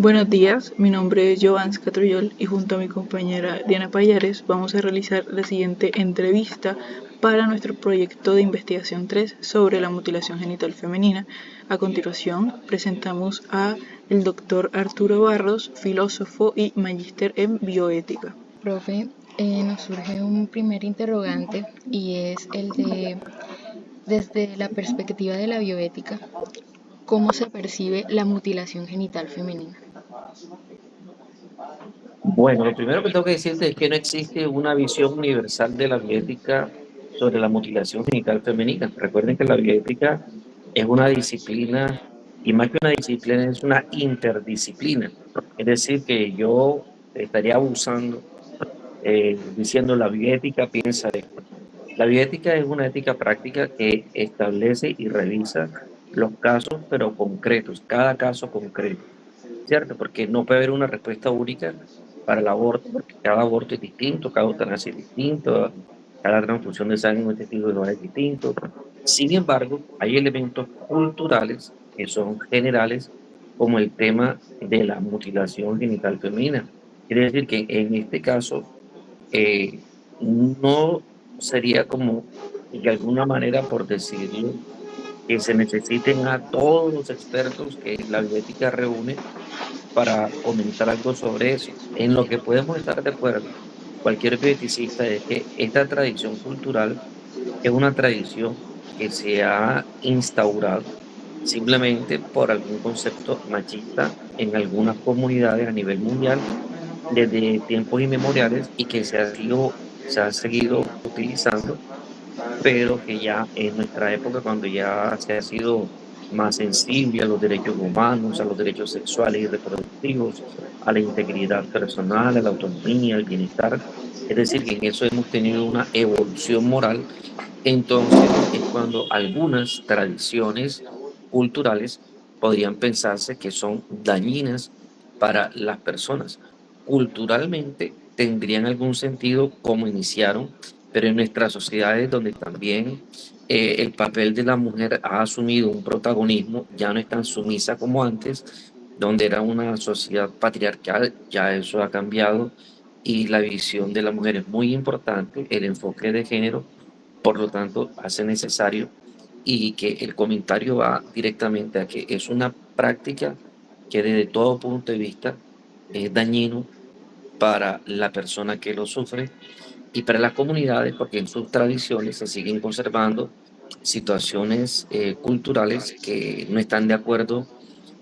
Buenos días, mi nombre es Giovanni Catrullol y junto a mi compañera Diana Payares vamos a realizar la siguiente entrevista para nuestro proyecto de investigación 3 sobre la mutilación genital femenina. A continuación presentamos a el doctor Arturo Barros, filósofo y magíster en bioética. Profe, nos surge un primer interrogante y es el de, desde la perspectiva de la bioética, ¿cómo se percibe la mutilación genital femenina? Bueno, lo primero que tengo que decirte es que no existe una visión universal de la bioética sobre la mutilación genital femenina. Recuerden que la bioética es una disciplina, y más que una disciplina, es una interdisciplina. Es decir, que yo estaría abusando diciendo la bioética piensa esto. La bioética es una ética práctica que establece y revisa los casos, pero concretos, cada caso concreto. ¿Cierto? Porque no puede haber una respuesta única para el aborto, porque cada aborto es distinto, cada eutanasia es distinto, cada transfusión de sangre en un testigo es distinto. Sin embargo, hay elementos culturales que son generales, como el tema de la mutilación genital femenina. Quiere decir que en este caso no sería como de alguna manera, por decirlo, que se necesiten a todos los expertos que la bioética reúne para comentar algo sobre eso. En lo que podemos estar de acuerdo, cualquier bioeticista, es que esta tradición cultural es una tradición que se ha instaurado simplemente por algún concepto machista en algunas comunidades a nivel mundial desde tiempos inmemoriales y que se ha seguido utilizando, pero que ya en nuestra época, cuando ya se ha sido más sensible a los derechos humanos, a los derechos sexuales y reproductivos, a la integridad personal, a la autonomía, al bienestar, es decir, que en eso hemos tenido una evolución moral, entonces es cuando algunas tradiciones culturales podrían pensarse que son dañinas para las personas. Culturalmente tendrían algún sentido como iniciaron, pero en nuestras sociedades donde también el papel de la mujer ha asumido un protagonismo, ya no es tan sumisa como antes, donde era una sociedad patriarcal, ya eso ha cambiado y la visión de la mujer es muy importante, el enfoque de género, por lo tanto, hace necesario y que el comentario va directamente a que es una práctica que desde todo punto de vista es dañino para la persona que lo sufre y para las comunidades, porque en sus tradiciones se siguen conservando situaciones culturales que no están de acuerdo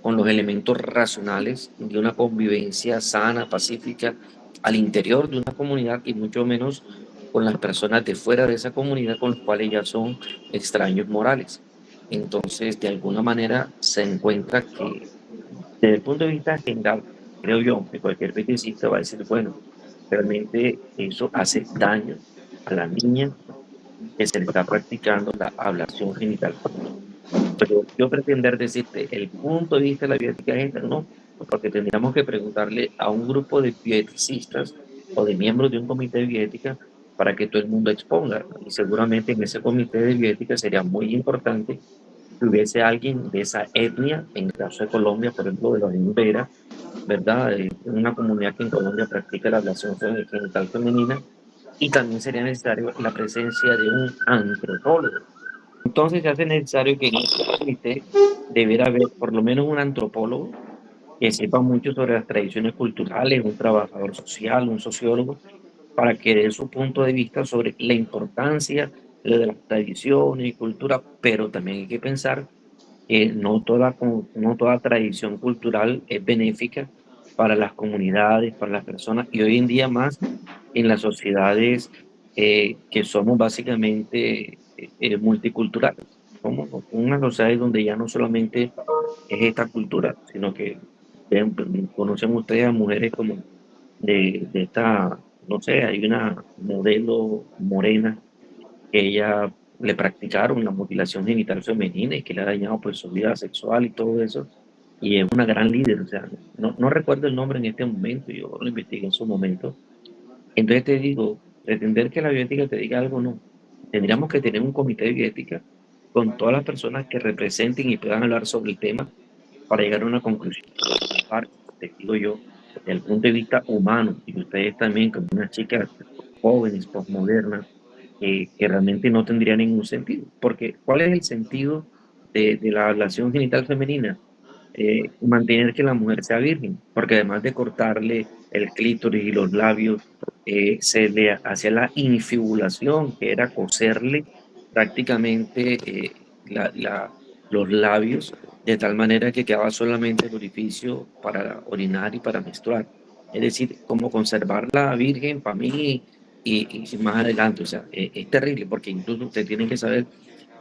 con los elementos racionales de una convivencia sana, pacífica, al interior de una comunidad y mucho menos con las personas de fuera de esa comunidad con las cuales ya son extraños morales. Entonces, de alguna manera se encuentra que desde el punto de vista general, creo yo, que cualquier feticista va a decir, bueno, realmente eso hace daño a la niña que se le está practicando la ablación genital. Pero yo pretender decirte el punto de vista de la bioética genital, no, porque tendríamos que preguntarle a un grupo de bioeticistas o de miembros de un comité de bioética para que todo el mundo exponga. Y seguramente en ese comité de bioética sería muy importante que hubiese alguien de esa etnia, en el caso de Colombia, por ejemplo, de los Vera, ¿verdad? Una comunidad que en Colombia practica la ablación genital femenina, y también sería necesario la presencia de un antropólogo. Entonces se hace necesario que en este comité debiera haber por lo menos un antropólogo que sepa mucho sobre las tradiciones culturales, un trabajador social, un sociólogo, para que dé su punto de vista sobre la importancia de las tradiciones y cultura, pero también hay que pensar que no toda tradición cultural es benéfica para las comunidades, para las personas, y hoy en día más en las sociedades que somos básicamente multiculturales. Somos una sociedad donde ya no solamente es esta cultura, sino que conocen ustedes a mujeres como de esta, no sé, hay una modelo morena que ella le practicaron la mutilación genital femenina y que le ha dañado pues su vida sexual y todo eso. Y es una gran líder, o sea, no recuerdo el nombre en este momento, yo lo investigué en su momento. Entonces te digo, pretender que la bioética te diga algo, no. Tendríamos que tener un comité de bioética con todas las personas que representen y puedan hablar sobre el tema para llegar a una conclusión. te digo yo, desde el punto de vista humano, y ustedes también como unas chicas jóvenes, postmodernas, que realmente no tendría ningún sentido. Porque, ¿cuál es el sentido de la ablación genital femenina? Mantener que la mujer sea virgen, porque además de cortarle el clítoris y los labios, se le hacía la infibulación, que era coserle prácticamente los labios, de tal manera que quedaba solamente el orificio para orinar y para menstruar. Es decir, como conservarla virgen para mí y más adelante. O sea, es terrible, porque incluso usted tiene que saber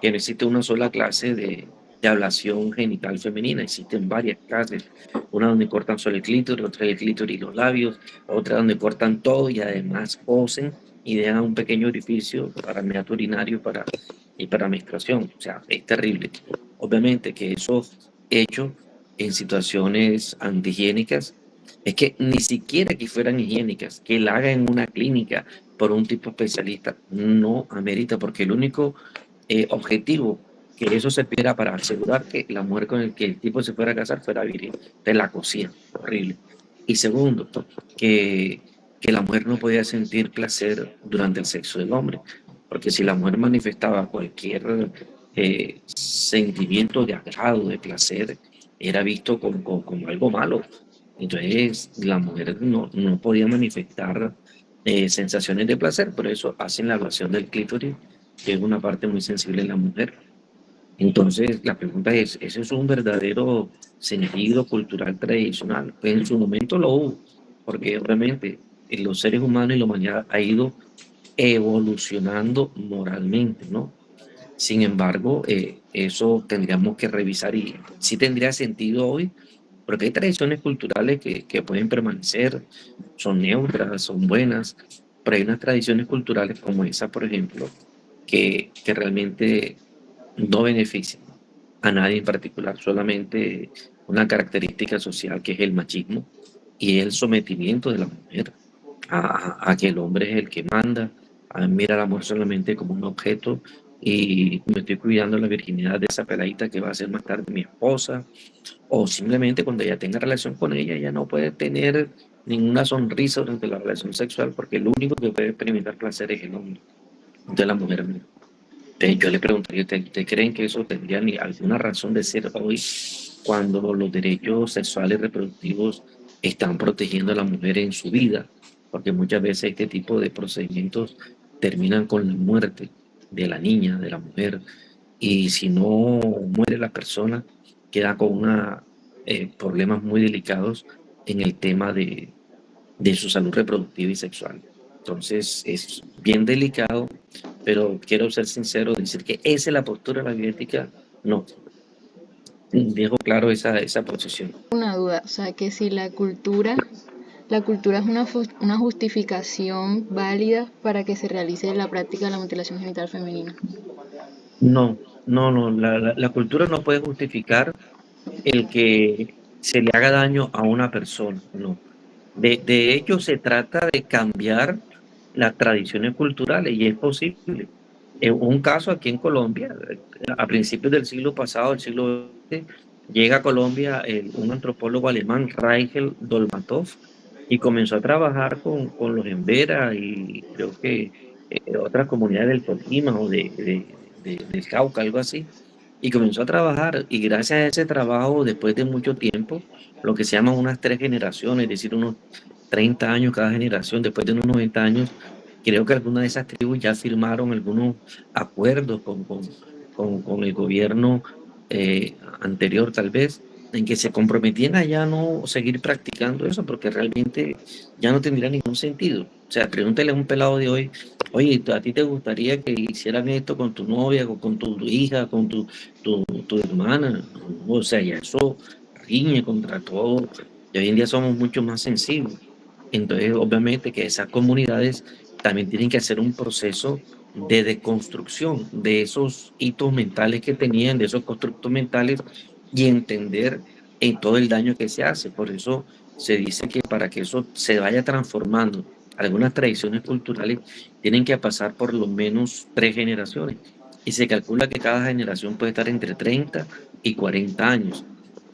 que no existe una sola clase de ablación genital femenina. Existen varias clases, una donde cortan solo el clítoris, otra el clítoris y los labios, otra donde cortan todo y además cosen y dejan un pequeño orificio para el meato urinario y para menstruación. O sea, es terrible. Obviamente que esos hechos en situaciones antihigiénicas, es que ni siquiera que fueran higiénicas, que la haga en una clínica por un tipo especialista, no amerita, porque el único objetivo que eso se pidiera para asegurar que la mujer con el que el tipo se fuera a casar fuera virgen. Entonces la cocina, horrible. Y segundo, que, que la mujer no podía sentir placer durante el sexo del hombre, porque si la mujer manifestaba cualquier sentimiento de agrado, de placer, era visto como algo malo. Entonces la mujer no podía manifestar sensaciones de placer, por eso hacen la ablación del clítoris, que es una parte muy sensible de la mujer. Entonces, la pregunta es, ¿ese es un verdadero sentido cultural tradicional? Pues en su momento lo hubo, porque obviamente los seres humanos y la humanidad ha ido evolucionando moralmente, ¿no? Sin embargo, eso tendríamos que revisar y sí tendría sentido hoy, porque hay tradiciones culturales que pueden permanecer, son neutras, son buenas, pero hay unas tradiciones culturales como esa, por ejemplo, que realmente no benefician a nadie en particular, solamente una característica social que es el machismo y el sometimiento de la mujer a que el hombre es el que manda, a mira al amor solamente como un objeto y me estoy cuidando la virginidad de esa peladita que va a ser más tarde mi esposa, o simplemente cuando ella tenga relación con ella, ella no puede tener ninguna sonrisa durante la relación sexual porque el único que puede experimentar placer es el hombre, de la mujer no. Yo le preguntaría, ¿usted creen que eso tendría alguna razón de ser hoy cuando los derechos sexuales y reproductivos están protegiendo a la mujer en su vida? Porque muchas veces este tipo de procedimientos terminan con la muerte de la niña, de la mujer, y si no muere la persona, queda con problemas muy delicados en el tema de su salud reproductiva y sexual. Entonces es bien delicado, pero quiero ser sincero, decir que esa es la postura de la bioética, no. Dejo claro esa posición. Una duda, o sea, que si la cultura es una justificación válida para que se realice la práctica de la mutilación genital femenina. No, no, la cultura no puede justificar el que se le haga daño a una persona, no. De hecho, se trata de cambiar las tradiciones culturales y es posible. Un caso aquí en Colombia, a principios del siglo pasado, el siglo XX, llega a Colombia un antropólogo alemán, Reichel Dolmatov, y comenzó a trabajar con los Embera y creo que otras comunidades del Tolima o del Cauca, algo así, y comenzó a trabajar y gracias a ese trabajo, después de mucho tiempo, lo que se llaman unas 3 generaciones, es decir, unos 30 años cada generación, después de unos 90 años, creo que algunas de esas tribus ya firmaron algunos acuerdos con el gobierno anterior, tal vez, en que se comprometían a ya no seguir practicando eso, porque realmente ya no tendría ningún sentido. O sea, pregúntale a un pelado de hoy, oye, ¿a ti te gustaría que hicieran esto con tu novia, o con tu hija, con tu hermana? No, o sea, ya eso riñe contra todo. Y hoy en día somos mucho más sensibles. Entonces, obviamente que esas comunidades también tienen que hacer un proceso de deconstrucción de esos hitos mentales que tenían, de esos constructos mentales y entender en todo el daño que se hace. Por eso se dice que para que eso se vaya transformando, algunas tradiciones culturales tienen que pasar por lo menos 3 generaciones y se calcula que cada generación puede estar entre 30 y 40 años.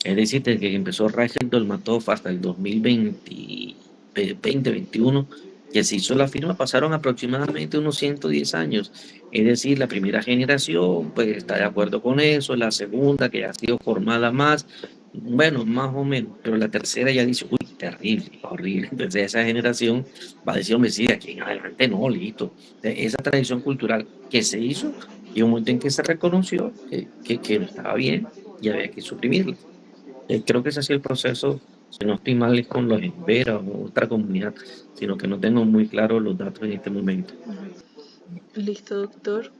Es decir, desde que empezó Rachel Dolmatov hasta el 2021, que se hizo la firma, pasaron aproximadamente unos 110 años. Es decir, la primera generación pues está de acuerdo con eso, la segunda que ya ha sido formada más, bueno, más o menos, pero la tercera ya dice, uy, terrible, horrible. Entonces esa generación va a decir, hombre, sí, de aquí en adelante no, listo. Esa tradición cultural que se hizo y un momento en que se reconoció que no estaba bien y había que suprimirla. Creo que ese ha sido el proceso, si no estoy mal, es con los Embera o otra comunidad, sino que no tengo muy claro los datos en este momento. Listo, doctor.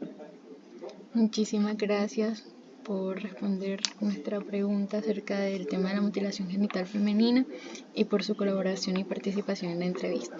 Muchísimas gracias por responder nuestra pregunta acerca del tema de la mutilación genital femenina y por su colaboración y participación en la entrevista.